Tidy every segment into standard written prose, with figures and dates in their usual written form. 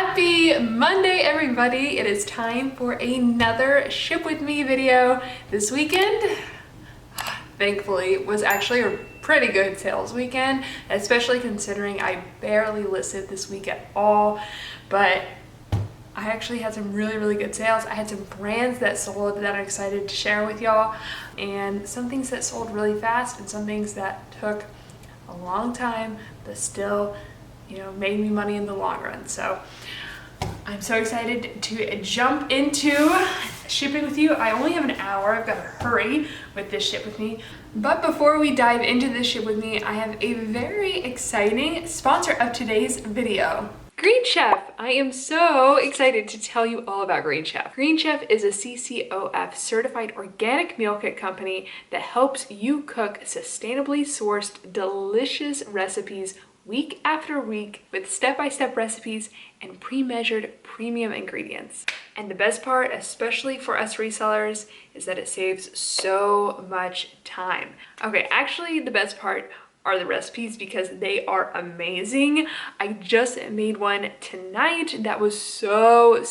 Happy Monday, everybody. It is time for another Ship With Me video. This weekend, thankfully, was actually a pretty good sales weekend, especially considering I barely listed this week at all, but I actually had some really good sales. I had some brands that sold that I'm excited to share with y'all, and some things that sold really fast and some things that took a long time but still, made me money in the long run. So I'm so excited to jump into shipping with you. I only have an hour. I've got to hurry with this Ship With Me. But before we dive into this Ship With Me, I have a very exciting sponsor of today's video. Green Chef. I am so excited to tell you all about Green Chef. Green Chef is a CCOF certified organic meal kit company that helps you cook sustainably sourced, delicious recipes week after week with step-by-step recipes and pre-measured premium ingredients. And the best part, especially for us resellers, is that it saves so much time. Okay, actually the best part are the recipes because they are amazing. I just made one tonight that was so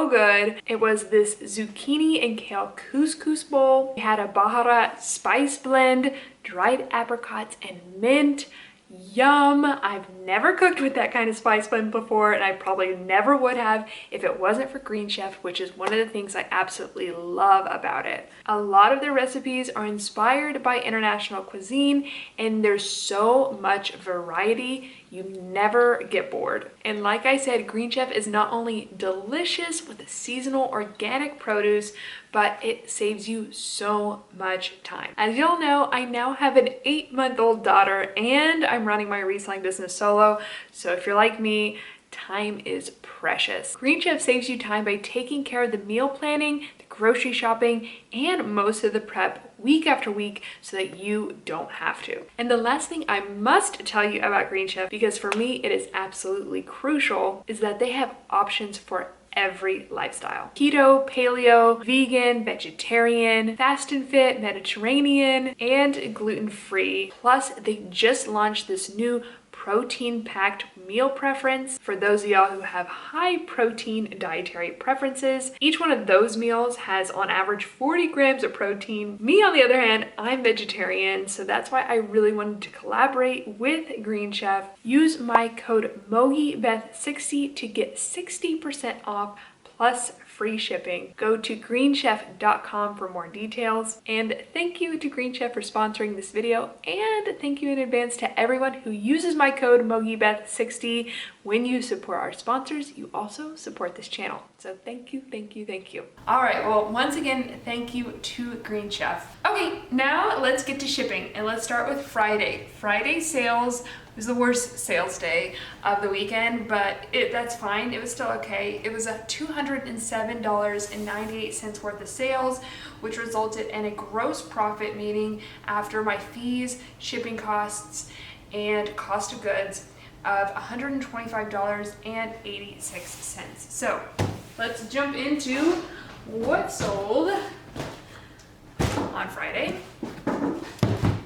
good. It was this zucchini and kale couscous bowl. It had a baharat spice blend, dried apricots and mint. Yum! I've never cooked with that kind of spice blend before, and I probably never would have if it wasn't for Green Chef, which is one of the things I absolutely love about it. A lot of their recipes are inspired by international cuisine, and there's so much variety, you never get bored. And like I said, Green Chef is not only delicious with seasonal organic produce, but it saves you so much time. As y'all know, I now have an 8-month-old daughter and I'm running my reselling business solo. So if you're like me, time is precious. Green Chef saves you time by taking care of the meal planning, the grocery shopping, and most of the prep week after week so that you don't have to. And the last thing I must tell you about Green Chef, because for me it is absolutely crucial, is that they have options for every lifestyle. Keto, paleo, vegan, vegetarian, fast and fit, Mediterranean, and gluten-free. Plus, they just launched this new protein-packed meal preference for those of y'all who have high protein dietary preferences. Each one of those meals has on average 40 grams of protein. Me, on the other hand, I'm vegetarian, so that's why I really wanted to collaborate with Green Chef. Use my code MOGIBETH60 to get 60% off plus free shipping. Go to greenchef.com for more details. And thank you to Green Chef for sponsoring this video, and thank you in advance to everyone who uses my code MOGIBETH60. When you support our sponsors, you also support this channel. So thank you. All right, well, once again, thank you to Green Chef. Okay, now let's get to shipping, and let's start with Friday. Friday sales was the worst sales day of the weekend, but that's fine. It was still okay. It was a $207.98 worth of sales, which resulted in a gross profit, meaning after my fees, shipping costs, and cost of goods, of $125.86. So let's jump into what sold on Friday.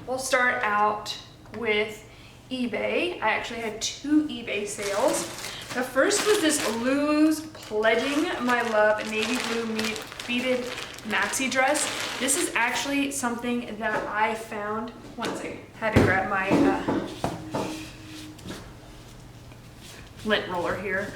We'll start out with eBay. I actually had 2 eBay sales. The first was this Lulu's Pledging My Love navy blue beaded maxi dress. This is actually something that I found. One second, had to grab my lint roller here.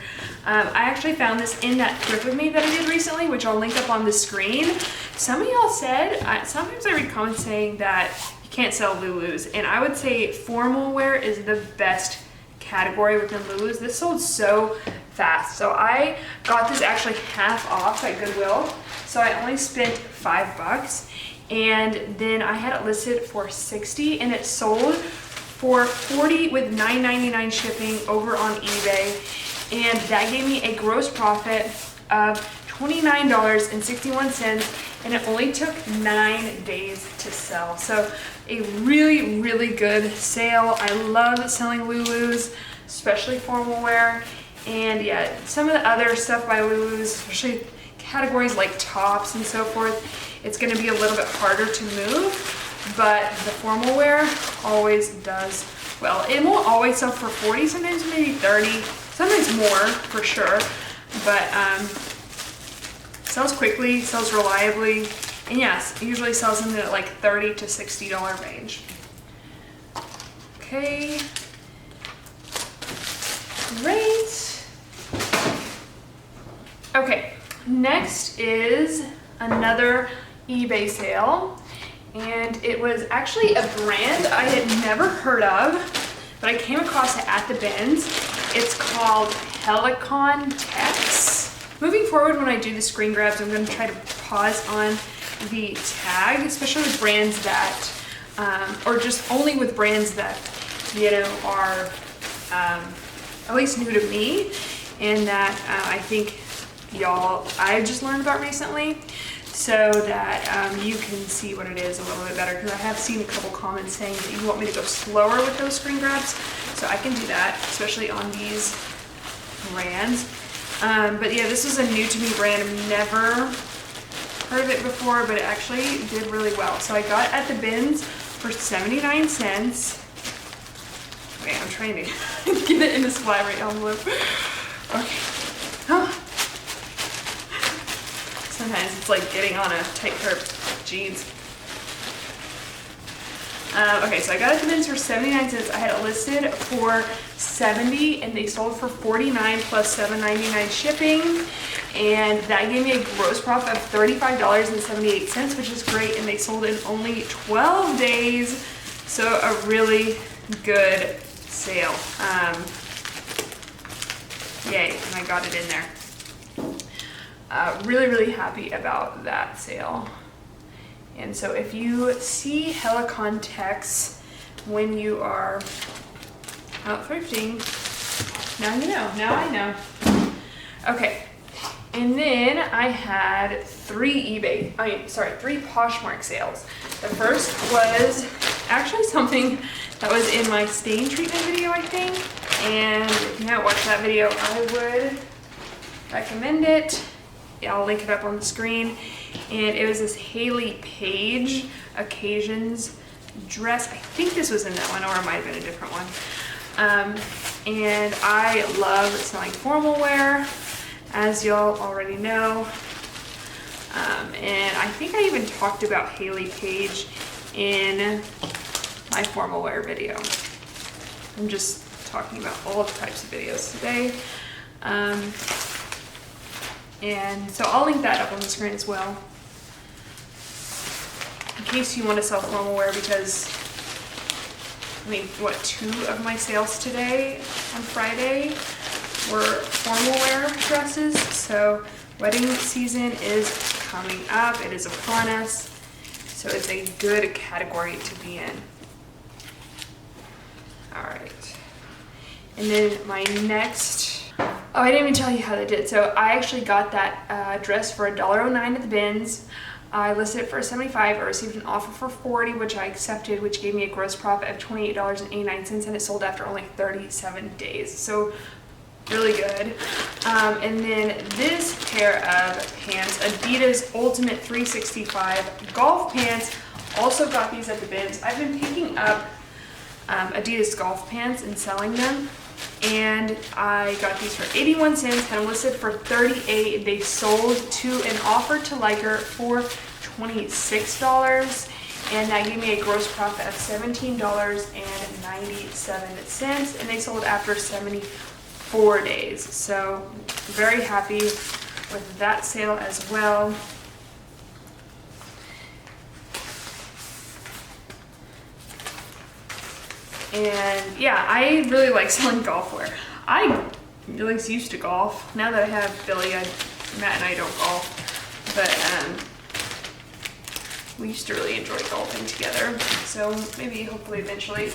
I actually found this in that Thrift With Me that I did recently, which I'll link up on the screen. Some of y'all said, sometimes I read comments saying that can't sell Lulu's, and I would say formal wear is the best category within Lulu's. This sold so fast, so I got this actually half off at Goodwill, so I only spent $5, and then I had it listed for $60, and it sold for $40 with $9.99 shipping over on eBay, and that gave me a gross profit of $29.61, and it only took 9 days to sell. So a really good sale. I love selling Lulu's, especially formal wear. And yeah, some of the other stuff by Lulu's, especially categories like tops and so forth, it's gonna be a little bit harder to move, but the formal wear always does well. It won't always sell for 40, sometimes maybe 30, sometimes more for sure, but sells quickly, sells reliably, and yes, usually sells in the like $30 to $60 range. Okay, great. Okay, next is another eBay sale, and it was actually a brand I had never heard of, but I came across it at the bins. It's called Helicon Tex. Moving forward, when I do the screen grabs, I'm going to try to pause on the tag, especially with brands that, or just only with brands that, you know, are at least new to me, and that I think I just learned about recently, so that you can see what it is a little bit better, because I have seen a couple comments saying that you want me to go slower with those screen grabs, so I can do that, especially on these brands. But yeah, this was a new to me brand. I've never heard of it before, but it actually did really well. So I got it at the bins for 79 cents. Wait, I'm trying to get it in this flat rate envelope. Okay. Oh. Sometimes it's like getting on a tight curve jeans. Okay, so I got it at the bins for 79 cents. I had it listed for 70 and they sold for 49 plus $7.99 shipping. And that gave me a gross profit of $35.78, which is great. And they sold in only 12 days. So a really good sale. Yay, and I got it in there. Really, really happy about that sale. And so if you see Helicon Tex when you are out thrifting, now you know, now I know. Okay, and then I had three Poshmark sales. The first was actually something that was in my stain treatment video, I think. And if you haven't watched that video, I would recommend it. Yeah, I'll link it up on the screen. And it was this Haley Page Occasions dress. I think this was in that one, or it might have been a different one. And I love selling formal wear, as y'all already know. And I think I even talked about Haley Page in my formal wear video. I'm just talking about all the types of videos today. And so I'll link that up on the screen as well, in case you want to sell formal wear, because I mean, what, 2 of my sales today on Friday were formal wear dresses. So wedding season is coming up. It is upon us. So it's a good category to be in. All right. And then my next, oh, I didn't even tell you how they did. So I actually got that dress for $1.09 at the bins. I listed it for $75. I received an offer for $40, which I accepted, which gave me a gross profit of $28.89, and it sold after only 37 days. So really good. And then this pair of pants, Adidas Ultimate 365 golf pants, also got these at the bins. I've been picking up Adidas golf pants and selling them. And I got these for 81 cents, had them listed for 38. They sold to an offer to liker for $26, and that gave me a gross profit of $17.97, and they sold after 74 days. So very happy with that sale as well. And yeah, I really like selling golf wear. I really used to golf. Now that I have Billy, Matt and I don't golf, but we used to really enjoy golfing together. So maybe, hopefully, eventually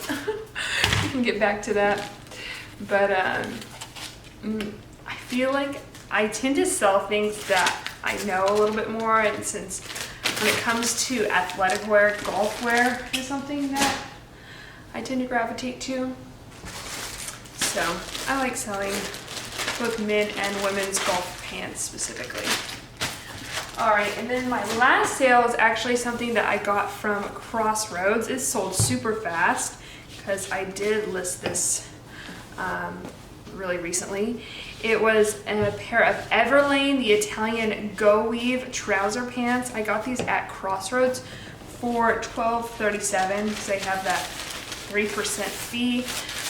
we can get back to that. But I feel like I tend to sell things that I know a little bit more, and since when it comes to athletic wear, golf wear is something that I tend to gravitate to. So I like selling both men and women's golf pants specifically. All right, and then my last sale is actually something that I got from Crossroads. It sold super fast because I did list this really recently. It was a pair of Everlane, the Italian Go Weave trouser pants. I got these at Crossroads for $12.37 because they have that 3% fee.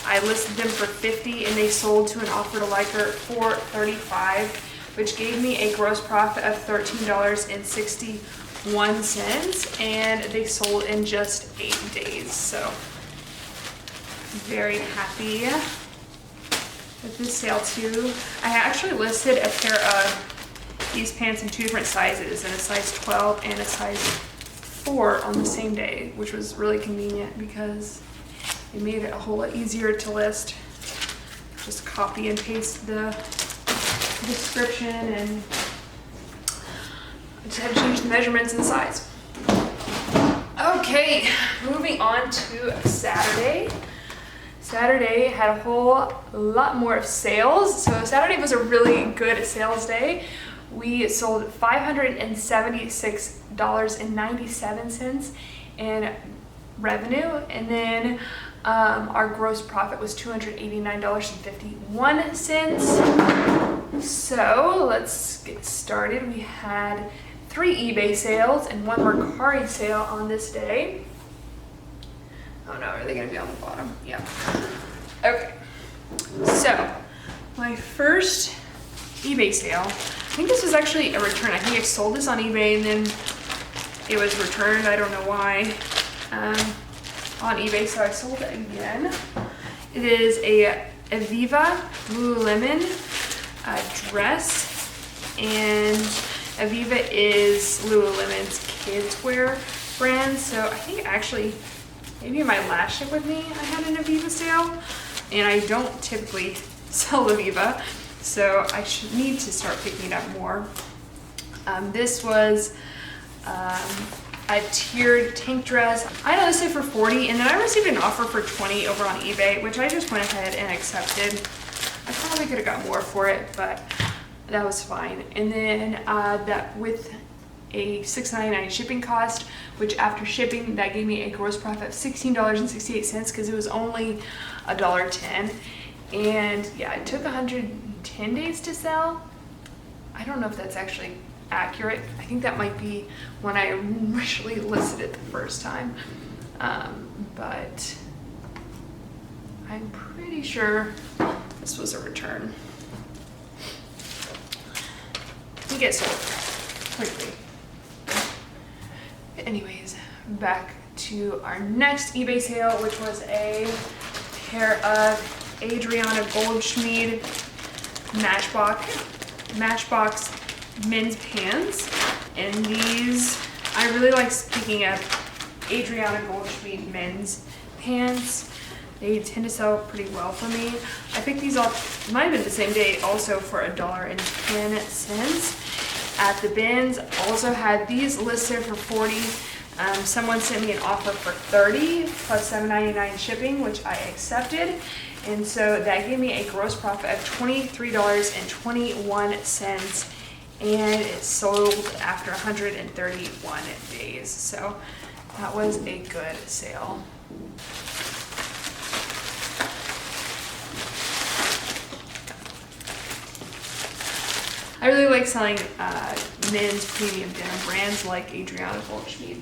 I listed them for $50 and they sold to an offer to liker for $35, which gave me a gross profit of $13.61, and they sold in just 8 days. So very happy with this sale too. I actually listed a pair of these pants in 2 different sizes, in a size 12 and a size 4 on the same day, which was really convenient because it made it a whole lot easier to list. Just copy and paste the description and I just had to change the measurements and size. Okay, moving on to Saturday. Saturday had a whole lot more sales. So Saturday was a really good sales day. We sold $576.97 in revenue, and then our gross profit was $289.51. So let's get started. We had 3 eBay sales and 1 Mercari sale on this day. Oh no, are they gonna be on the bottom? Yeah. Okay. So my first eBay sale, I think this was actually a return. I think I sold this on eBay and then it was returned. I don't know why. On eBay, so I sold it again. It is a Aviva Lululemon dress, and Aviva is Lululemon's kids wear brand. So I think actually maybe in my last ship with me I had an Aviva sale, and I don't typically sell Aviva, so I should need to start picking it up more. This was a tiered tank dress. I listed for $40, and then I received an offer for $20 over on eBay, which I just went ahead and accepted. I probably could have got more for it, but that was fine. And then that with a $6.99 shipping cost, which after shipping, that gave me a gross profit of $16.68 because it was only $1.10. And yeah, it took 110 days to sell. I don't know if that's actually accurate. I think that might be when I initially listed it the first time, but I'm pretty sure this was a return. You get sold quickly. But anyways, back to our next eBay sale, which was a pair of Adriana Goldschmied Matchbox men's pants, and these, I really like picking up Adriana Goldschmied men's pants. They tend to sell pretty well for me. I picked these up, might have been the same day, also for $1.10 at the bins. Also had these listed for $40. Someone sent me an offer for $30 plus $7.99 shipping, which I accepted. And so that gave me a gross profit of $23.21. And it sold after 131 days. So that was a good sale. I really like selling men's premium denim brands like Adriana Goldschmied.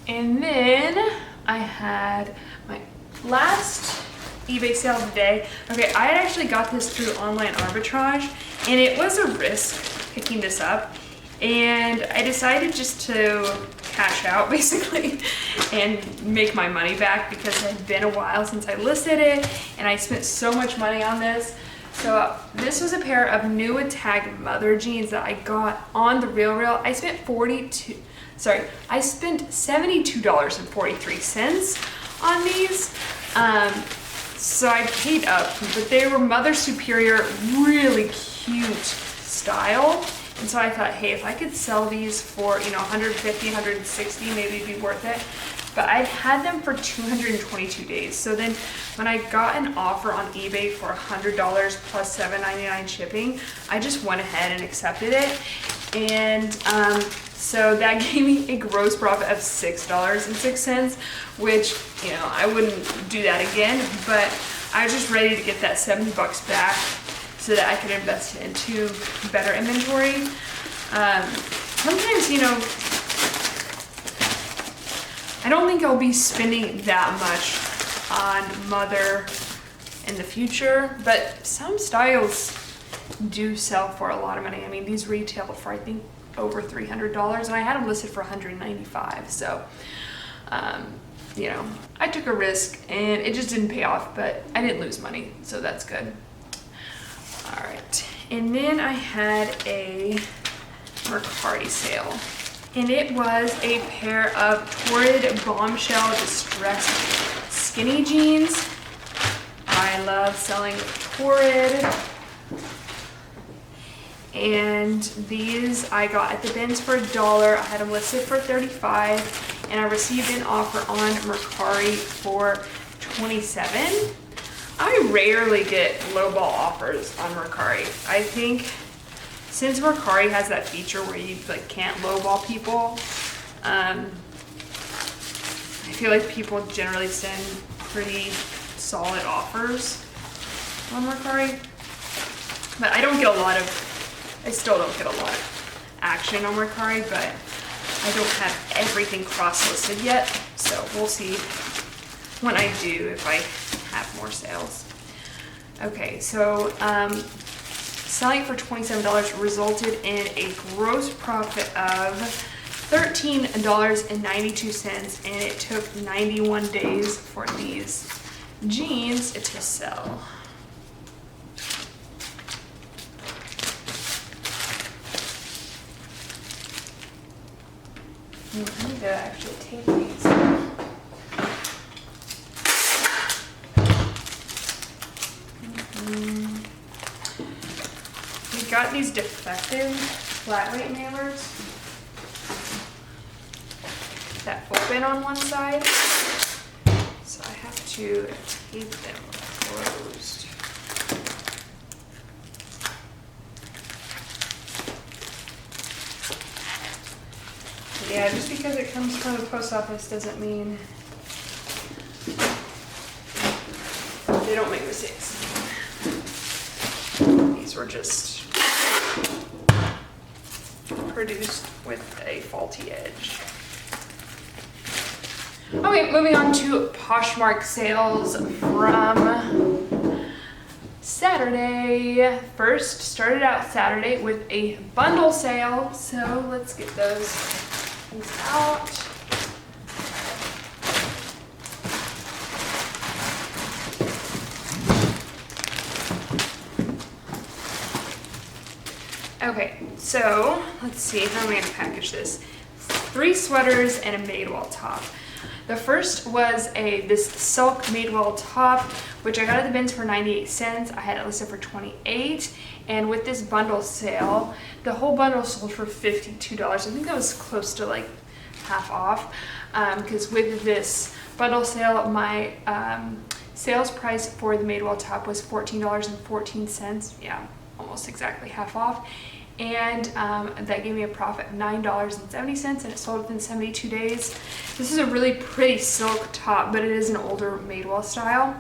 And then I had my last eBay sale of the day. Okay, I had actually got this through online arbitrage, and it was a risk picking this up, and I decided just to cash out basically and make my money back because it had been a while since I listed it and I spent so much money on this. So this was a pair of new Tag mother jeans that I got on the RealReal. I spent $72.43 on these. So I paid up, but they were Mother Superior, really cute style. And so I thought, hey, if I could sell these for, $150, $160, maybe it'd be worth it. But I'd had them for 222 days. So then when I got an offer on eBay for $100 plus $7.99 shipping, I just went ahead and accepted it. And so that gave me a gross profit of $6.06, which, I wouldn't do that again, but I was just ready to get that 70 bucks back so that I could invest into better inventory. Sometimes, you know, I don't think I'll be spending that much on mother in the future, but some styles do sell for a lot of money. I mean, these retail for, I think, over $300, and I had them listed for $195. So, you know, I took a risk and it just didn't pay off, but I didn't lose money, so that's good. All right, and then I had a Mercari sale, and it was a pair of Torrid Bombshell Distressed Skinny Jeans. I love selling Torrid. And these I got at the bins for $1. I had them listed for $35, and I received an offer on Mercari for $27. I rarely get lowball offers on Mercari. I think since Mercari has that feature where you like can't lowball people, I feel like people generally send pretty solid offers on Mercari. But I don't get a lot of, I still don't get a lot of action on Mercari, but I don't have everything cross-listed yet, so we'll see when I do if I have more sales. Okay, so selling for $27 resulted in a gross profit of $13.92, and it took 91 days for these jeans to sell. I need to actually tape these. We got these defective flat weight nailers that open on one side, so I have to tape them closed. Yeah, just because it comes from the post office doesn't mean they don't make mistakes. These were just produced with a faulty edge. Okay, moving on to Poshmark sales from Saturday. First, started out Saturday with a bundle sale, so let's get those things out. Okay, so let's see how I'm going to package this. 3 sweaters and a Madewell top. The first was this silk Madewell top, which I got at the bins for 98 cents. I had it listed for 28, and with this bundle sale, the whole bundle sold for $52. I think that was close to like half off, because with this bundle sale, my sales price for the Madewell top was $14.14. Yeah, almost exactly half off. And that gave me a profit of $9.70, and it sold within 72 days. This is a really pretty silk top, but it is an older Madewell style.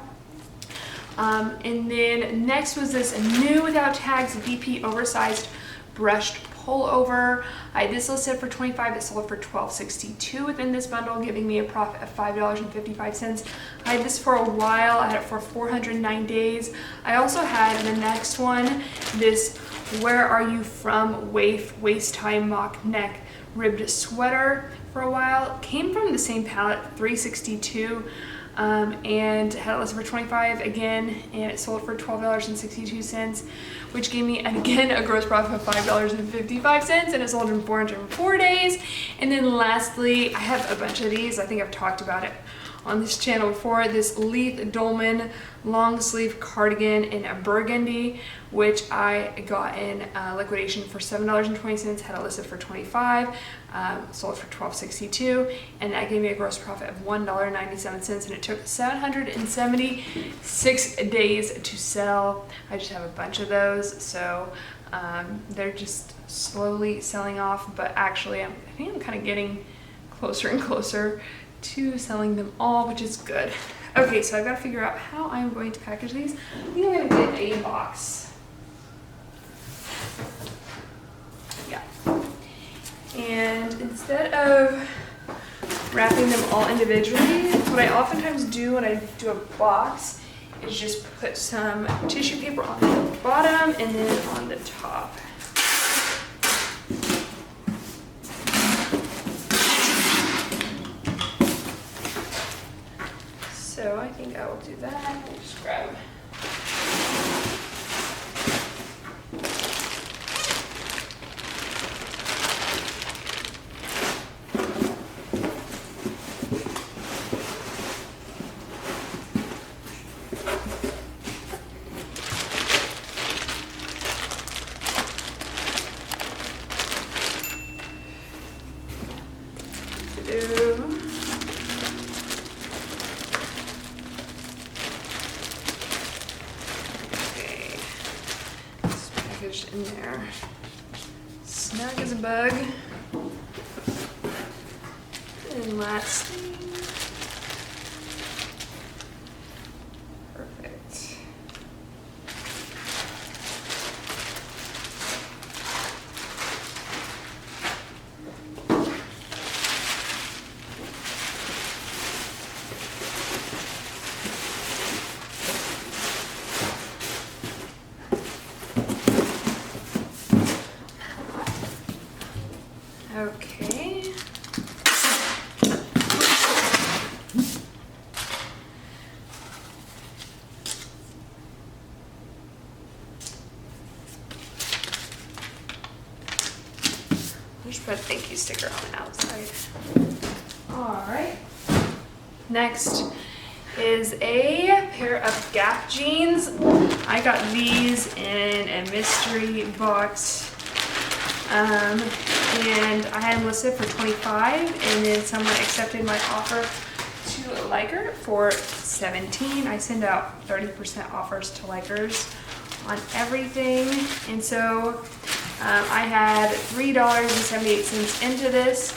And then next was this new without tags VP oversized brushed pullover. I had this listed for $25. It sold for $12.62 within this bundle, giving me a profit of $5.55. I had this for a while. I had it for 409 days. I also had the next one, this Where Are You From waist high mock neck ribbed sweater for a while. Came from the same palette, $3.62, and had it listed for $25 again, and it sold for $12.62, which gave me again a gross profit of $5.55, and it sold in 404 days. And then lastly, I have a bunch of these. I think I've talked about it on this channel before. This Leith Dolman long sleeve cardigan in a burgundy, which I got in liquidation for $7.20, had it listed for $25, sold for $12.62, and that gave me a gross profit of $1.97, and it took 776 days to sell. I just have a bunch of those, so they're just slowly selling off, but actually I think I'm kind of getting closer and closer to selling them all, which is good. Okay, so I've got to figure out how I'm going to package these. I think I'm going to get a box. Yeah. And instead of wrapping them all individually, what I oftentimes do when I do a box is just put some tissue paper on the bottom and then on the top. So I think I will do that. I'll just grab. In there. Snug as a bug. And last thing. Perfect. Okay. Just put a thank you sticker on the outside. All right. Next is a pair of Gap jeans. I got these in a mystery box. And I had them listed for $25, and then someone accepted my offer to Liker for $17. I send out 30% offers to Likers on everything, and so I had $3.78 into this,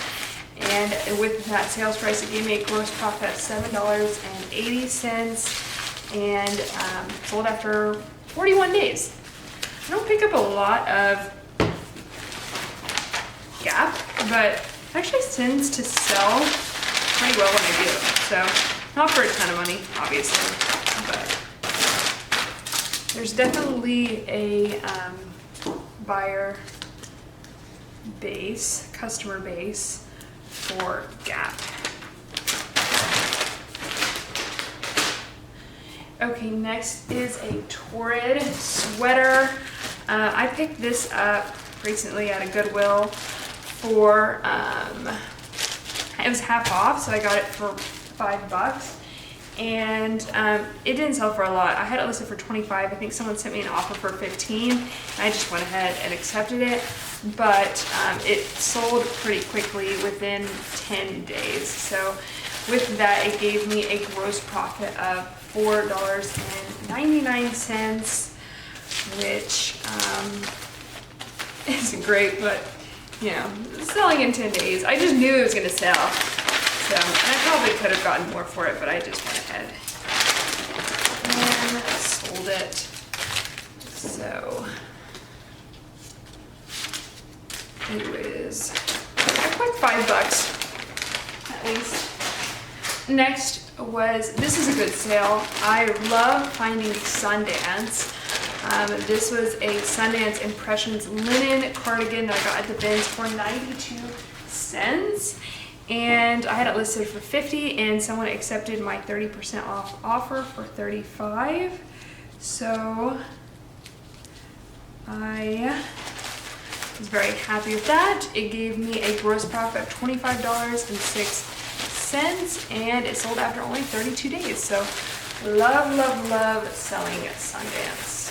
and with that sales price, it gave me a gross profit of $7.80, and sold after 41 days. I don't pick up a lot of Gap, but it actually tends to sell pretty well when I do. So not for a ton of money, obviously, but there's definitely a buyer base, customer base for Gap. Okay, next is a Torrid sweater. I picked this up recently at a Goodwill for it was half off, so I got it for $5, and it didn't sell for a lot. I had it listed for $25. I think someone sent me an offer for $15, and I just went ahead and accepted it, but it sold pretty quickly within 10 days. So with that, it gave me a gross profit of $4.99, which isn't great, but you know, selling in 10 days. I just knew it was gonna sell. So, and I probably could have gotten more for it, but I just went ahead and sold it. So, it was a quick $5 at least. Next was, this is a good sale. I love finding Sundance. This was a Sundance Impressions linen cardigan that I got at the bins for 92 cents. And I had it listed for $50, and someone accepted my 30% off offer for $35. So I was very happy with that. It gave me a gross profit of $25.06, and it sold after only 32 days. So love, love, love selling at Sundance.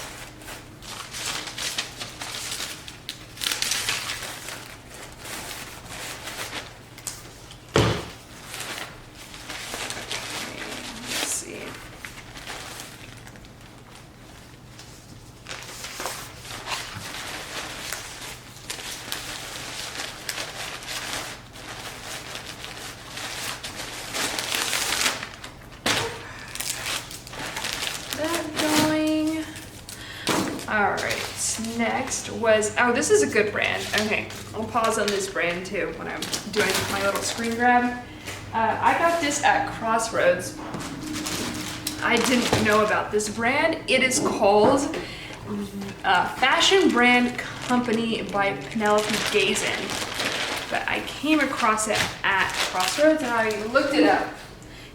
next was, oh, this is a good brand. Okay, I'll pause on this brand too when I'm doing my little screen grab. I got this at Crossroads. I didn't know about this brand. It is called Fashion Brand Company by Penelope Gazin. But I came across it at Crossroads and I looked it up,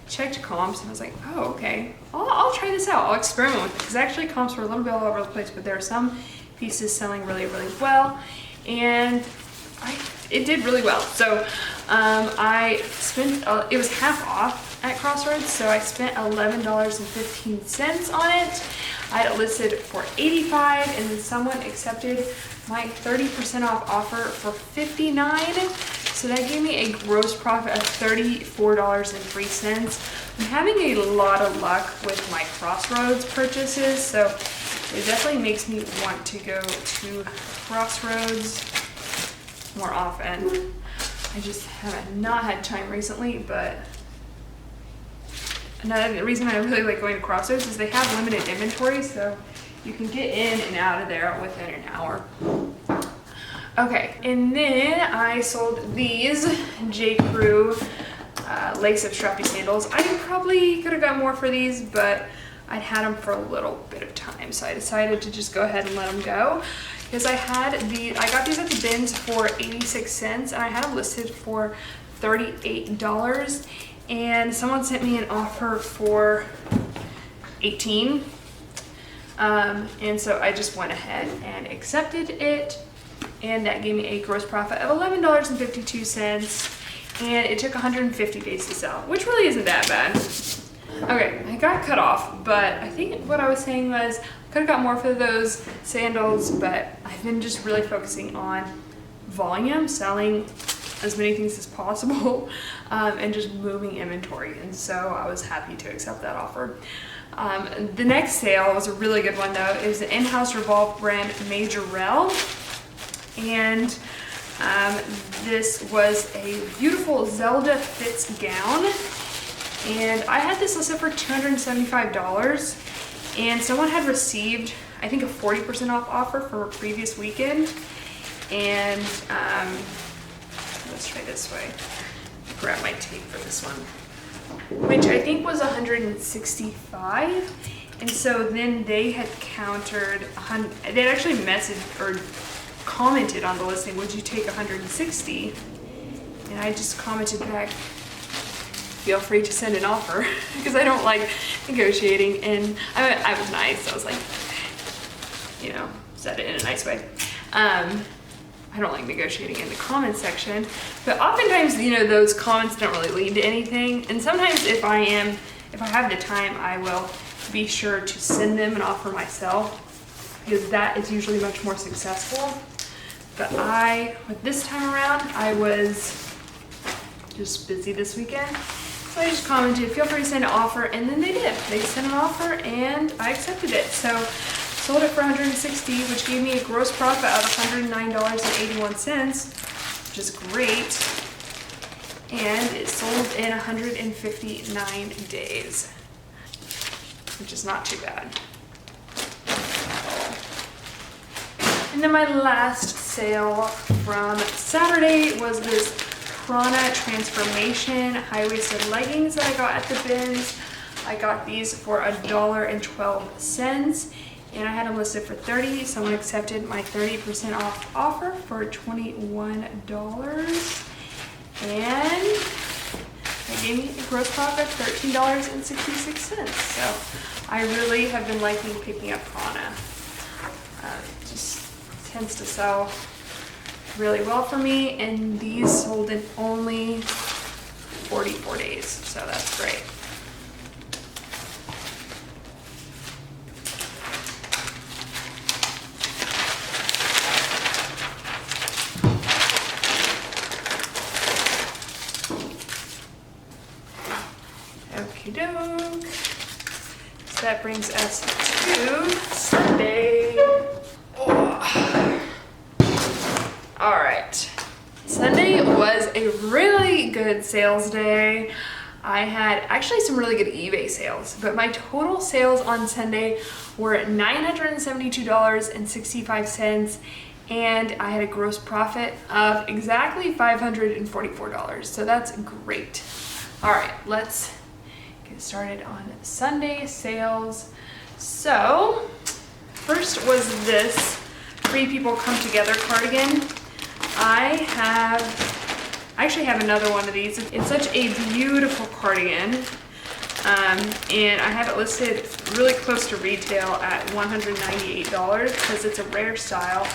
checked comps, and I was like, oh, okay, I'll try this out. I'll experiment with it, because actually comps were a little bit all over the place, but there are some pieces selling really, really well, and it did really well. So I spent, it was half off at Crossroads, so I spent $11.15 on it. I had it listed for $85, and then someone accepted my 30% off offer for $59. So that gave me a gross profit of $34.03. I'm having a lot of luck with my Crossroads purchases, so it definitely makes me want to go to Crossroads more often. I just haven't not had time recently, but another reason I really like going to Crossroads is they have limited inventory, so you can get in and out of there within an hour. Okay, and then I sold these J. Crew lace-up strappy sandals. I probably could have got more for these, but I'd had them for a little bit of time, so I decided to just go ahead and let them go. Because I got these at the bins for 86 cents, and I had them listed for $38. And someone sent me an offer for 18. And so I just went ahead and accepted it, and that gave me a gross profit of $11.52, and it took 150 days to sell, which really isn't that bad. Okay, I got cut off, but I think what I was saying was I could have got more for those sandals, but I've been just really focusing on volume, selling as many things as possible, and just moving inventory, and so I was happy to accept that offer. The next sale was a really good one though. It was the in-house Revolve brand Majorelle, and this was a beautiful Zelda fits gown, and I had this listed for $275, and someone had received, I think, a 40% off offer for a previous weekend, and let's try this way. Grab my tape for this one, which I think was 165, and so then they had countered, they'd actually messaged or commented on the listing, would you take 160? And I just commented back, feel free to send an offer, because I don't like negotiating, and I was nice. I was like, you know, said it in a nice way. I don't like negotiating in the comments section, but oftentimes, you know, those comments don't really lead to anything. And sometimes if I have the time, I will be sure to send them an offer myself, because that is usually much more successful. But with this time around, I was just busy this weekend. So I just commented, feel free to send an offer, and then they did. They sent an offer and I accepted it. So sold it for $160, which gave me a gross profit of $109.81, which is great. And it sold in 159 days, which is not too bad. And then my last sale from Saturday was this Prana Transformation high-waisted leggings that I got at the bins. I got these for $1.12. And I had them listed for $30. Someone accepted my 30% off offer for $21. And that gave me a gross profit of $13.66. So I really have been liking picking up Prana. It just tends to sell really well for me. And these sold in only 44 days. So that's great. Okey-doke. So that brings us to Sunday. Oh. All right. Sunday was a really good sales day. I had actually some really good eBay sales, but my total sales on Sunday were $972.65, and I had a gross profit of exactly $544. So that's great. All right, let's get started on Sunday sales. So first was this Three People Come Together cardigan. I actually have another one of these. It's such a beautiful cardigan. And I have it listed really close to retail at $198 because it's a rare style.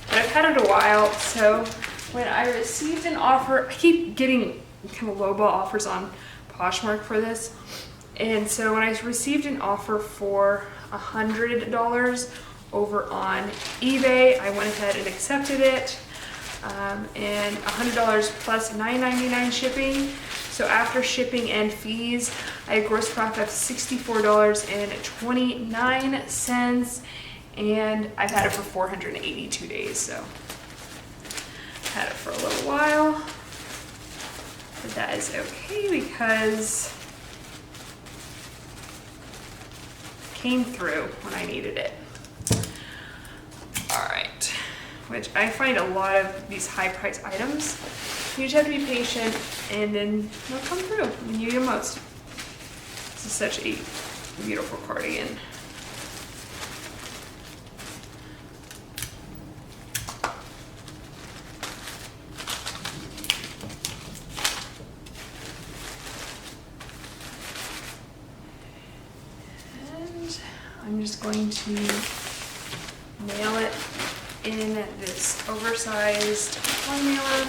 But I've had it a while, so when I received an offer, I keep getting kind of lowball offers on Poshmark for this. And so when I received an offer for $100 over on eBay, I went ahead and accepted it. And $100 plus $9.99 shipping. So after shipping and fees, I had a gross profit of $64.29, and I've had it for 482 days. So I've had it for a little while, but that is okay because it came through when I needed it. All right. Which I find a lot of these high price items, you just have to be patient and then they'll come through when you need them most. This is such a beautiful cardigan. And I'm just going to nail it in this oversized fly mailer.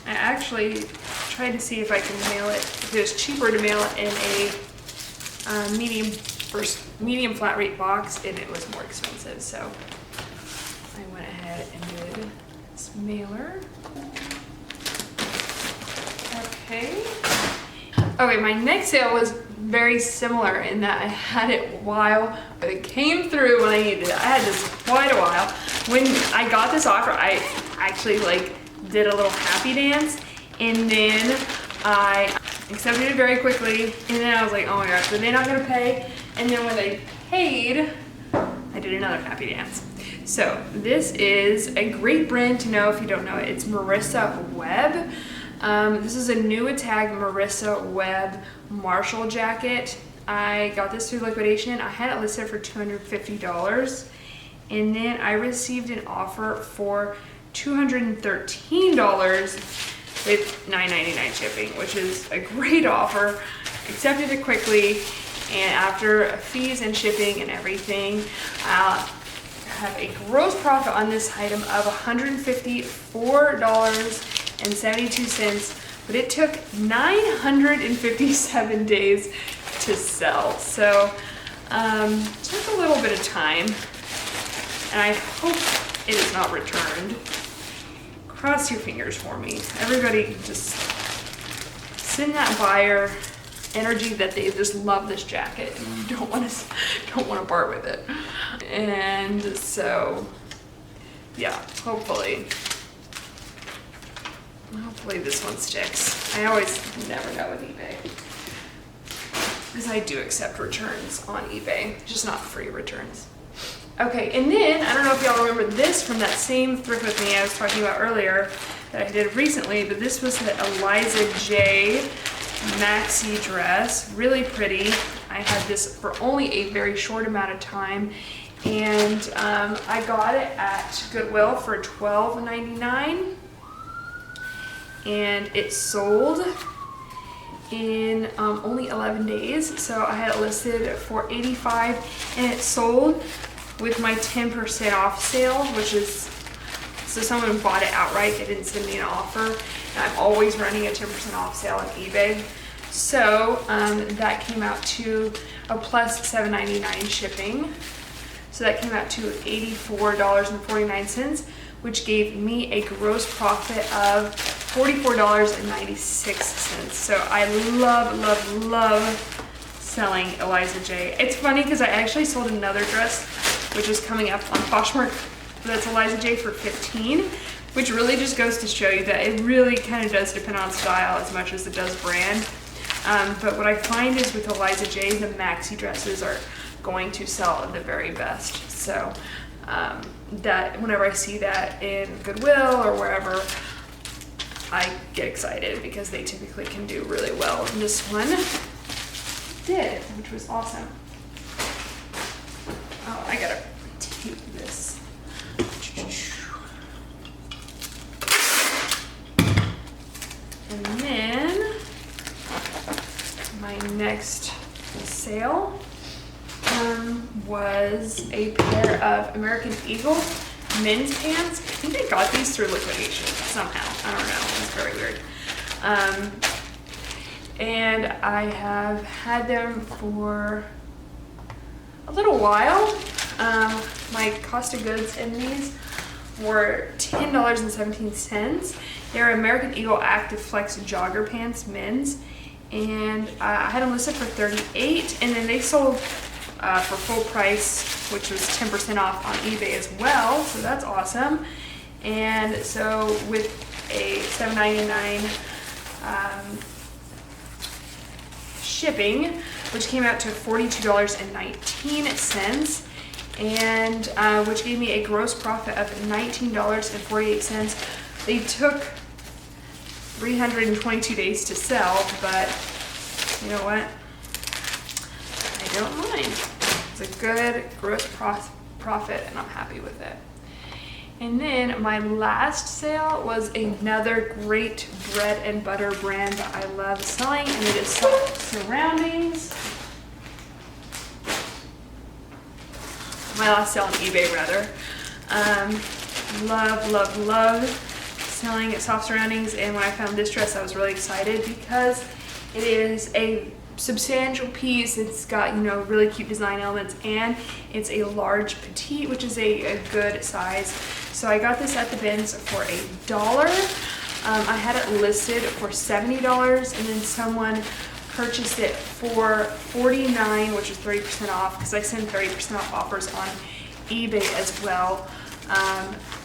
I actually tried to see if I can mail it, if it was cheaper to mail it in a medium flat rate box, and it was more expensive. So I went ahead and did this mailer. Okay. Okay, my next sale was very similar in that I had it a while, but it came through when I needed it. I had this quite a while. When I got this offer, I actually did a little happy dance, and then I accepted it very quickly, and then I was like, oh my gosh, are they not gonna pay? And then when they paid, I did another happy dance. So this is a great brand to know if you don't know it. It's Marissa Webb. This is a new tag Marissa Webb Marshall jacket. I got this through liquidation. I had it listed for $250, and then I received an offer for $213 with $9.99 shipping, which is a great offer. Accepted it quickly, and after fees and shipping and everything, I'll have a gross profit on this item of $154.72, but it took 957 days to sell. So took a little bit of time, and I hope it is not returned. Cross your fingers for me. Everybody just send that buyer energy that they just love this jacket and you don't want to part with it. And so yeah, hopefully this one sticks. I always never know with eBay, because I do accept returns on eBay, just not free returns. Okay, and then I don't know if y'all remember this from that same Thrift With Me I was talking about earlier that I did recently, but this was the Eliza J maxi dress, really pretty. I had this for only a very short amount of time, and I got it at Goodwill for $12.99, and it sold in only 11 days. So I had it listed for $85, and it sold with my 10% off sale, which is, so someone bought it outright, they didn't send me an offer, and I'm always running a 10% off sale on eBay. So that came out to a plus $7.99 shipping. So that came out to $84.49, which gave me a gross profit of $44.96. So I love selling Eliza J. It's funny because I actually sold another dress, which is coming up on Poshmark that's Eliza J for 15, which really just goes to show you that it really kind of does depend on style as much as it does brand. But what I find is with Eliza J, the maxi dresses are going to sell the very best. So that whenever I see that in Goodwill or wherever, I get excited because they typically can do really well. And this one did, which was awesome. Oh, I gotta tape this. And then my next sale was a pair of American Eagle men's pants. I think I got these through liquidation somehow. I don't know. It's very weird. And I have had them for a little while. My cost of goods in these were $10.17. They're American Eagle Active Flex jogger pants, men's, and I had them listed for $38, and then they sold for full price, which was 10% off on eBay as well, so that's awesome. And so with a $7.99 shipping, which came out to $42.19, and which gave me a gross profit of $19.48. They took 322 days to sell, but you know what? I don't mind. It's a good gross profit, and I'm happy with it. And then my last sale was another great bread and butter brand that I love selling, and it is Soft Surroundings. My last sale on eBay, rather. Love selling at Soft Surroundings, and when I found this dress I was really excited because it is a substantial piece. It's got, you know, really cute design elements, and it's a large petite, which is a good size. So I got this at the bins for $1. I had it listed for $70, and then someone purchased it for $49, which is 30% off, because I send 30% off offers on eBay as well.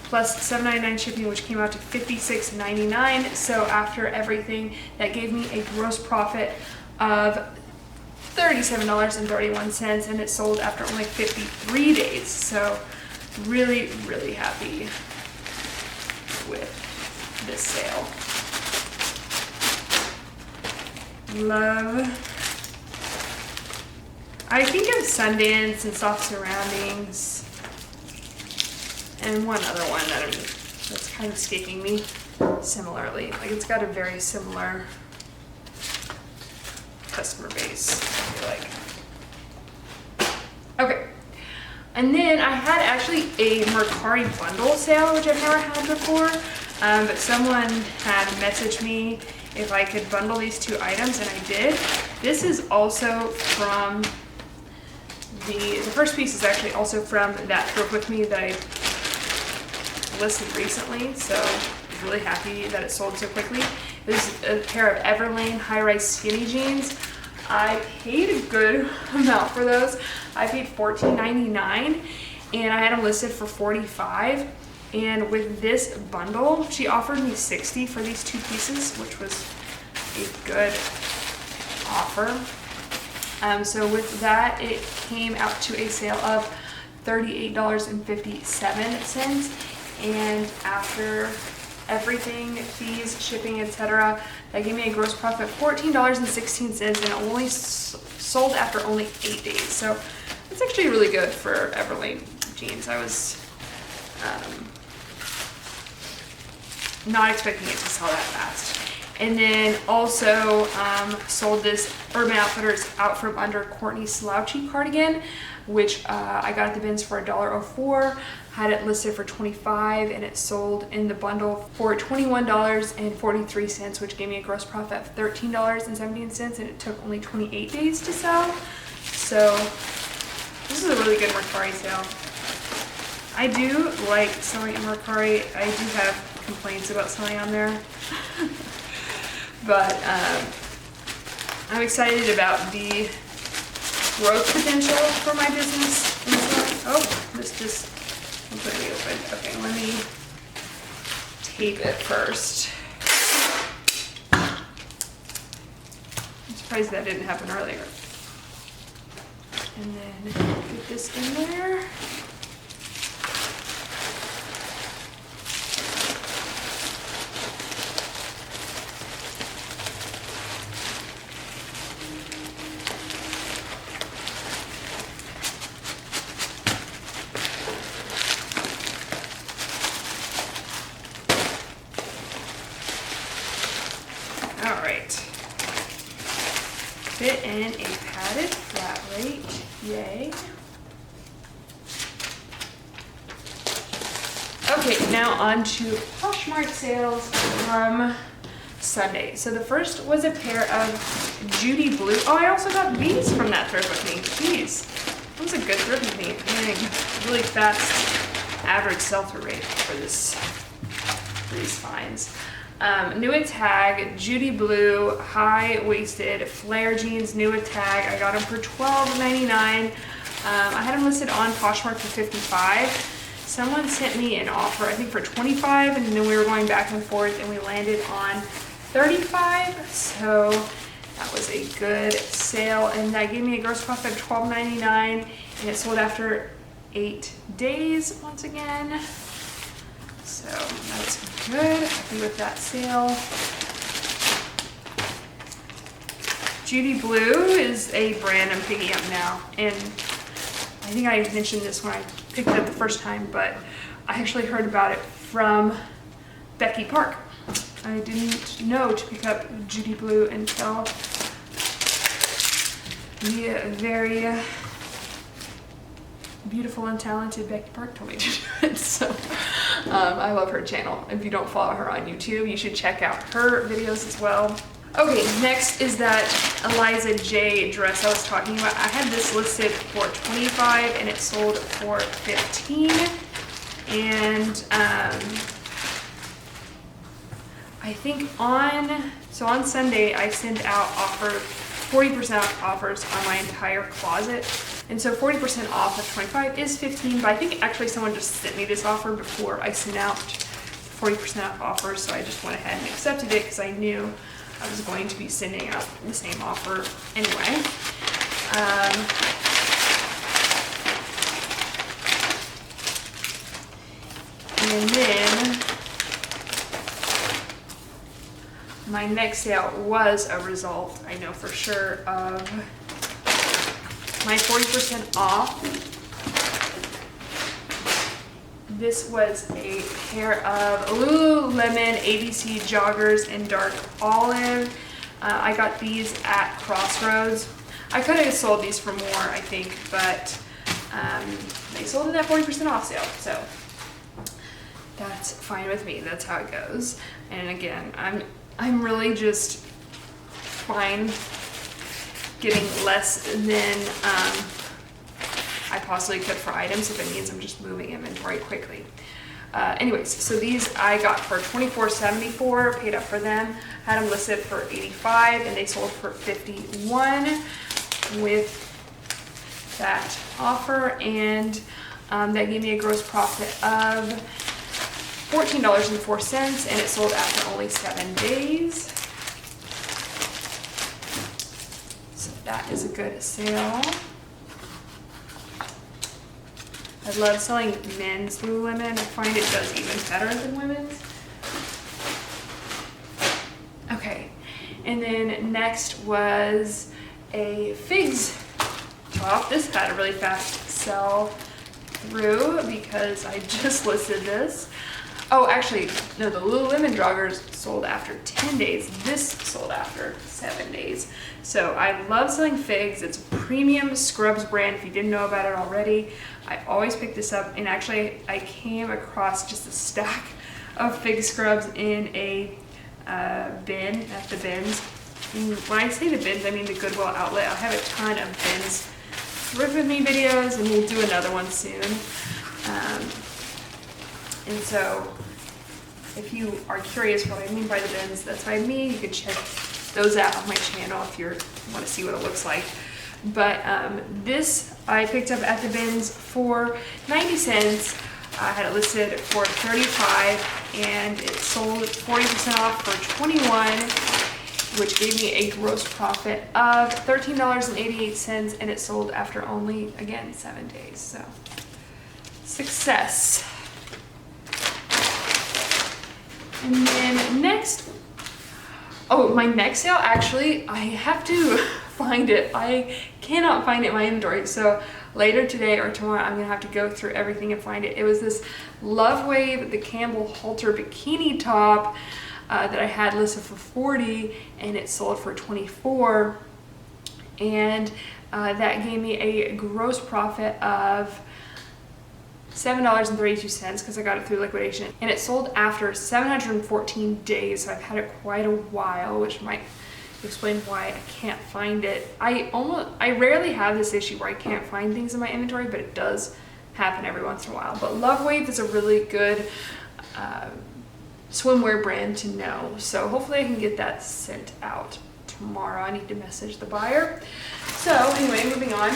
Plus $7.99 shipping, which came out to $56.99. So after everything, that gave me a gross profit of $37.31, and it sold after only 53 days. So really happy with this sale. I think of Sundance and Soft Surroundings and one other one that's kind of escaping me similarly. Like, it's got a very similar customer base, I feel like. Okay. And then I had actually a Mercari bundle sale, which I've never had before, but someone had messaged me if I could bundle these two items, and I did. This is also from the first piece is actually also from that Thrift With Me that I listed recently, so I'm really happy that it sold so quickly. This is a pair of Everlane high-rise skinny jeans. I paid a good amount for those. I paid $14.99, and I had them listed for $45. And with this bundle, she offered me $60 for these two pieces, which was a good offer. So with that, it came out to a sale of $38.57. And after everything, fees, shipping, etc., that gave me a gross profit of $14.16, and it only sold after only 8 days. So it's actually really good for Everlane jeans. I was not expecting it to sell that fast. And then also sold this Urban Outfitters Out From Under Courtney Slouchy cardigan, which I got at the bins for $1.04. Had it listed for $25, and it sold in the bundle for $21.43, which gave me a gross profit of $13.17, and it took only 28 days to sell. So this is a really good Mercari sale. I do like selling at Mercari. I do have complaints about selling on there. But I'm excited about the growth potential for my business. Oh, this just completely opened. Okay, let me tape it first. I'm surprised that didn't happen earlier. And then get this in there. All right. Fit in a padded flat rate. Yay. Okay, now on to Poshmark sales from Sunday. So the first was a pair of Judy Blue. Oh, I also got these from that thrift with me. Jeez, that was a good thrift with me. Really fast average sell-through rate for these finds. New at tag, Judy Blue, high-waisted flare jeans, new at tag. I got them for $12.99. I had them listed on Poshmark for $55. Someone sent me an offer, I think for $25, and then we were going back and forth, and we landed on $35. So that was a good sale, and that gave me a gross profit of $12.99, and it sold after 8 days once again. So that's good. Happy with that sale. Judy Blue is a brand I'm picking up now, and I think I mentioned this when I picked it up the first time, but I actually heard about it from Becky Park. I didn't know to pick up Judy Blue until the very beautiful and talented Becky Park told me to do it. So I love her channel. If you don't follow her on YouTube, you should check out her videos as well. Okay, next is that Eliza J dress I was talking about. I had this listed for $25 and it sold for $15. And I think on Sunday I sent out 40% offers on my entire closet. And so 40% off of 25 is 15, but I think actually someone just sent me this offer before I sent out 40% off offers, so I just went ahead and accepted it because I knew I was going to be sending out the same offer anyway. And then my next sale was a result, I know for sure, of my 40% off. This was a pair of Lululemon ABC joggers in dark olive. I got these at Crossroads. I could have sold these for more, I think, but they sold it at 40% off sale, so that's fine with me. That's how it goes. And again, I'm really just fine getting less than I possibly could for items if it means I'm just moving inventory quickly. Anyways, so these I got for $24.74, paid up for them, had them listed for $85, and they sold for $51 with that offer, and that gave me a gross profit of $14.04, and it sold after only 7 days. So that is a good sale. I love selling men's Lululemon. I find it does even better than women's. Okay, and then next was a figs top. This had a really fast sell through because I just listed this. Oh, actually, no, the Lululemon joggers sold after 10 days. This sold after 7 days. So I love selling figs. It's a premium scrubs brand if you didn't know about it already. I always pick this up, and actually I came across just a stack of fig scrubs in a bin at the bins. And when I say the bins, I mean the Goodwill outlet. I have a ton of bins thrift with me videos, and we'll do another one soon. And so if you are curious what I mean by the bins, that's by me. You can check those out on my channel if you want to see what it looks like. But this I picked up at the bins for 90 cents. I had it listed for $35 and it sold 40% off for $21, which gave me a gross profit of $13.88, and it sold after only, again, 7 days. So, success. And then next, oh, my next sale, actually, I have to find it. I cannot find it in my inventory. So later today or tomorrow, I'm gonna have to go through everything and find it. It was this Love Wave, the Campbell halter bikini top that I had listed for $40 and it sold for $24. And that gave me a gross profit of $7.32 because I got it through liquidation, and it sold after 714 days. So I've had it quite a while, which might explain why I can't find it. I rarely have this issue where I can't find things in my inventory, but it does happen every once in a while. But Love Wave is a really good swimwear brand to know. So hopefully I can get that sent out tomorrow. I need to message the buyer. So anyway, moving on.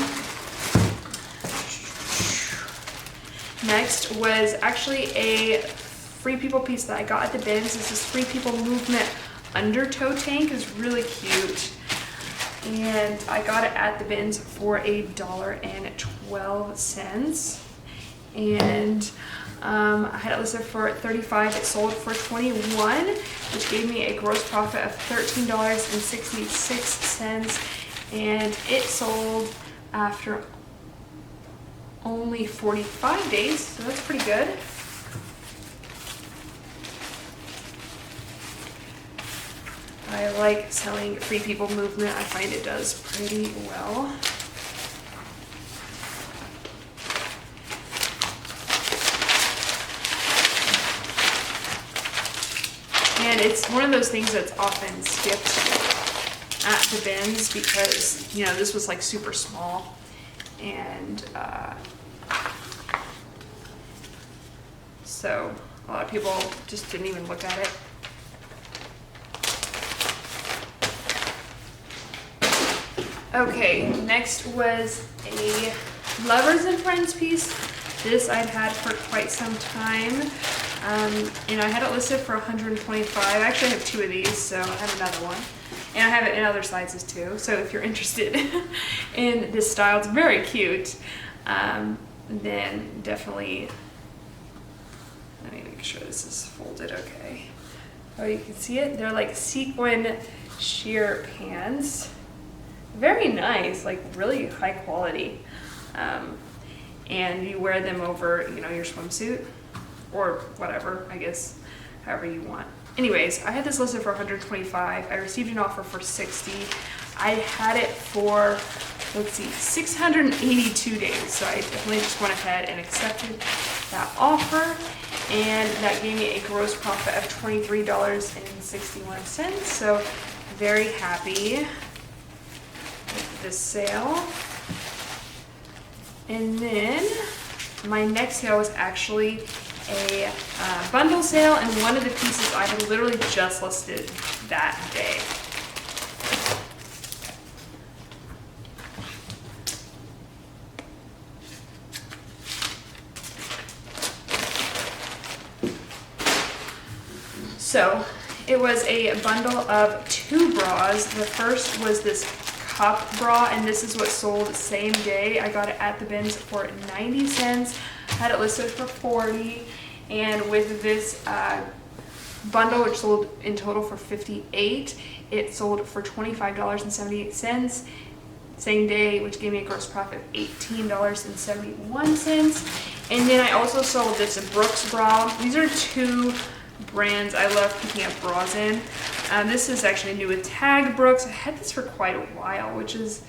Next was actually a Free People piece that I got at the bins. This is Free People Movement undertow tank. It's really cute. And I got it at the bins for $1.12. And I had it listed for $35. It sold for $21, which gave me a gross profit of $13.66. And it sold after only 45 days, so that's pretty good. I like selling Free People Movement. I find it does pretty well. And it's one of those things that's often skipped at the bins because, you know, this was like super small. And so a lot of people just didn't even look at it. Okay, next was a Lovers and Friends piece. This I've had for quite some time. And I had it listed for $125. I actually have two of these, so I have another one. And I have it in other sizes too, so if you're interested in this style, it's very cute, then definitely, let me make sure this is folded okay. Oh, you can see it? They're like sequin sheer pants. Very nice, like really high quality. And you wear them over, you know, your swimsuit or whatever, I guess, however you want. Anyways, I had this listed for $125. I received an offer for $60. I had it for, let's see, 682 days. So I definitely just went ahead and accepted that offer. And that gave me a gross profit of $23.61. So very happy with this sale. And then my next sale was actually a bundle sale, and one of the pieces I had literally just listed that day. So it was a bundle of two bras. The first was this cup bra, and this is what sold same day. I got it at the bins for 90 cents. Had it listed for 40, and with this bundle, which sold in total for 58, it sold for $25.78 same day, which gave me a gross profit of $18.71. And then I also sold this Brooks bra. These are two brands I love picking up bras in. This is actually new with Tag Brooks. I had this for quite a while, which is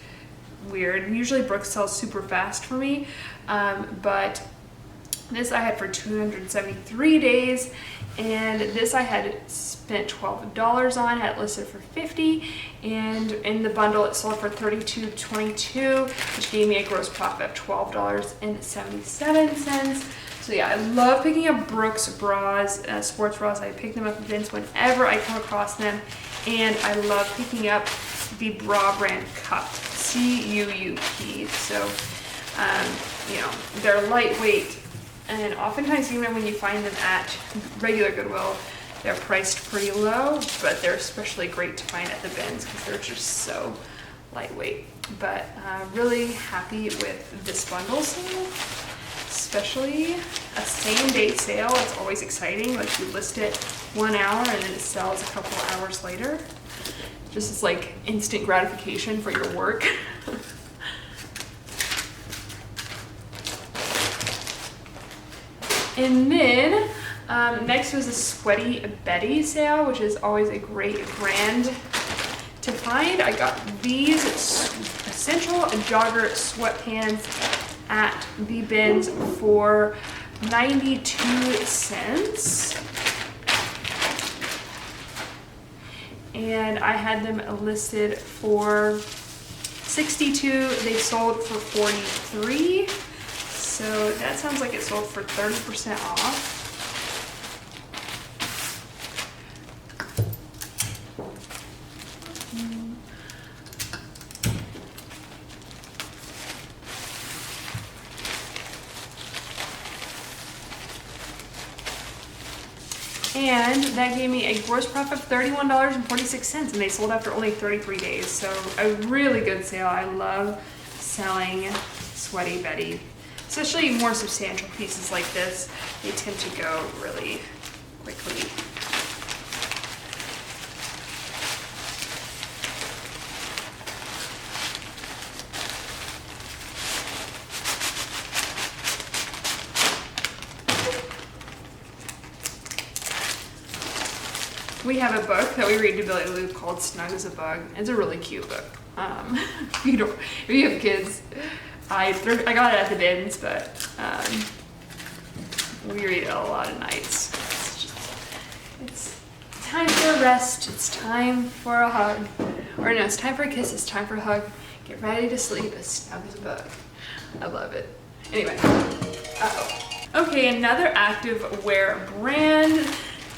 weird. Usually Brooks sells super fast for me, but this I had for 273 days, and this I had spent $12 on, had it listed for $50, and in the bundle it sold for $32.22, which gave me a gross profit of $12.77. So yeah, I love picking up Brooks bras, sports bras. I pick them up at bins whenever I come across them, and I love picking up the bra brand Cup, C-U-U-P. So, you know, they're lightweight, And oftentimes, even when you find them at regular Goodwill, they're priced pretty low, but they're especially great to find at the bins because they're just so lightweight. But really happy with this bundle sale, especially a same-day sale. It's always exciting. Like, you list it 1 hour and then it sells a couple hours later. Just as like instant gratification for your work. And then next was a Sweaty Betty sale, which is always a great brand to find. I got these essential jogger sweatpants at the bins for 92 cents. And I had them listed for 62. They sold for 43. So that sounds like it sold for 30% off. And that gave me a gross profit of $31.46, and they sold after only 33 days. So a really good sale. I love selling Sweaty Betty. Especially more substantial pieces like this, they tend to go really quickly. We have a book that we read to Billy Lou called Snug as a Bug. It's a really cute book. If you have kids, I got it at the bins, but we read it a lot of nights. It's time for a rest. It's time for a hug. Or no, it's time for a kiss. It's time for a hug. Get ready to sleep as snug as a bug. I love it. Anyway. Okay, another active wear brand.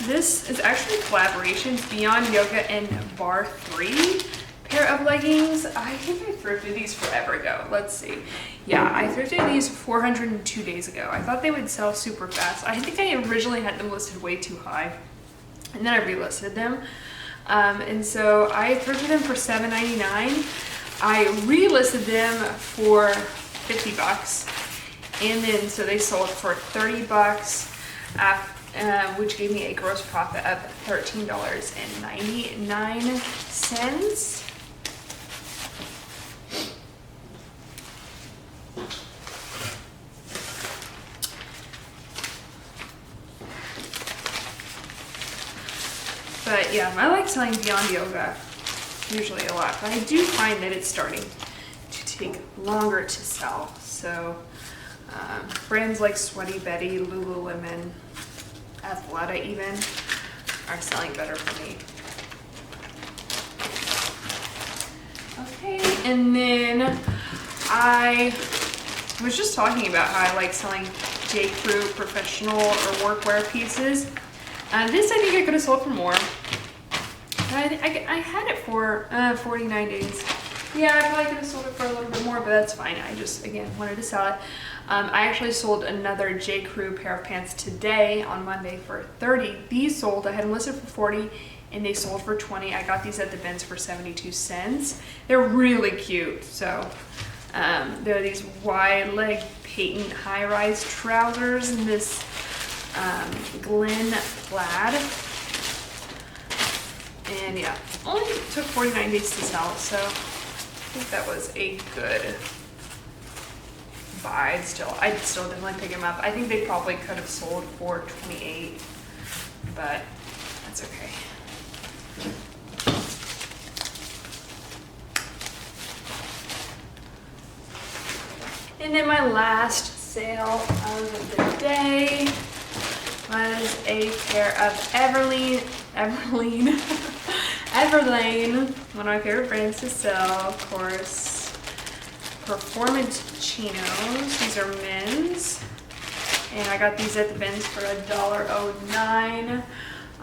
This is actually collaborations, Beyond Yoga and Bar 3 pair of leggings. I think I thrifted these forever ago. Let's see. Yeah, I thrifted these 402 days ago. I thought they would sell super fast. I think I originally had them listed way too high, and then I relisted them. And so I thrifted them for $7.99. I relisted them for 50 bucks, and then so they sold for 30 bucks, which gave me a gross profit of $13.99. But yeah, I like selling Beyond Yoga usually a lot, but I do find that it's starting to take longer to sell. So brands like Sweaty Betty, Lululemon, Athleta even are selling better for me. Okay, and then I was just talking about how I like selling J. Crew professional or workwear pieces. This I think I could have sold for more. I had it for 49 days. Yeah, I probably could have sold it for a little bit more, but that's fine. I just, again, wanted to sell it. I actually sold another J. Crew pair of pants today on Monday for 30. These sold, I had them listed for 40 and they sold for 20. I got these at the bins for 72 cents. They're really cute. So they're these wide leg patent high-rise trousers in this Glen plaid. And yeah, only took 49 days to sell, so I think that was a good buy. I'd still definitely pick them up. I think they probably could have sold for 28, but that's okay. And then my last sale of the day was a pair of Everlane, one of my favorite brands to sell, of course, performance chinos. These are men's, and I got these at the bins for $1.09.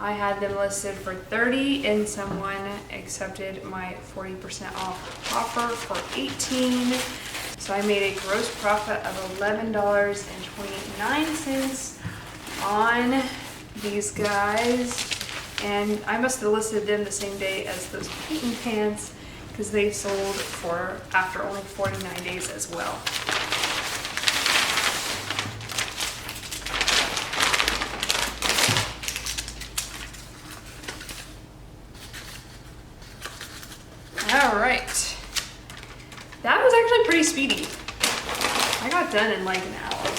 I had them listed for 30, and someone accepted my 40% off offer for 18. So I made a gross profit of $11.29 on these guys. And I must have listed them the same day as those painting pants because they sold for after only 49 days as well. All right, that was actually pretty speedy. I got done in like an hour.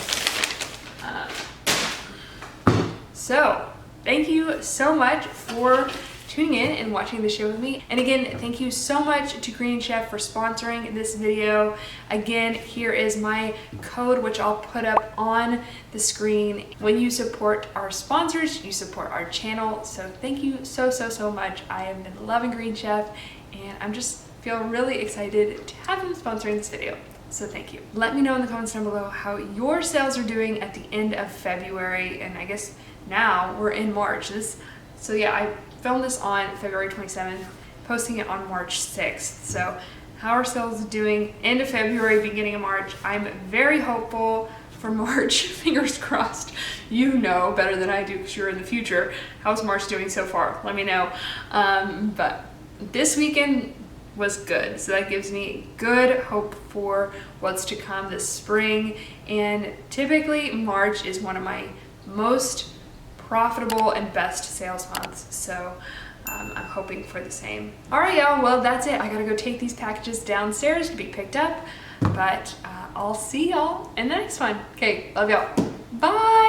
So thank you so much for tuning in and watching the show with me. And again, thank you so much to Green Chef for sponsoring this video. Again, here is my code, which I'll put up on the screen. When you support our sponsors, you support our channel. So thank you so much. I have been loving Green Chef, and I'm just feel really excited to have them sponsoring this video. So thank you. Let me know in the comments down below how your sales are doing at the end of February, and I guess now we're in March. So yeah, I filmed this on February 27th, posting it on March 6th. So how are sales doing end of February, beginning of March? I'm very hopeful for March. Fingers crossed. You know better than I do because you're in the future. How's March doing so far? Let me know. But this weekend was good, so that gives me good hope for what's to come this spring. And typically March is one of my most profitable and best sales months, so I'm hoping for the same. All right, y'all, well, that's it. I gotta go take these packages downstairs to be picked up, but I'll see y'all in the next one. Okay, love y'all. Bye.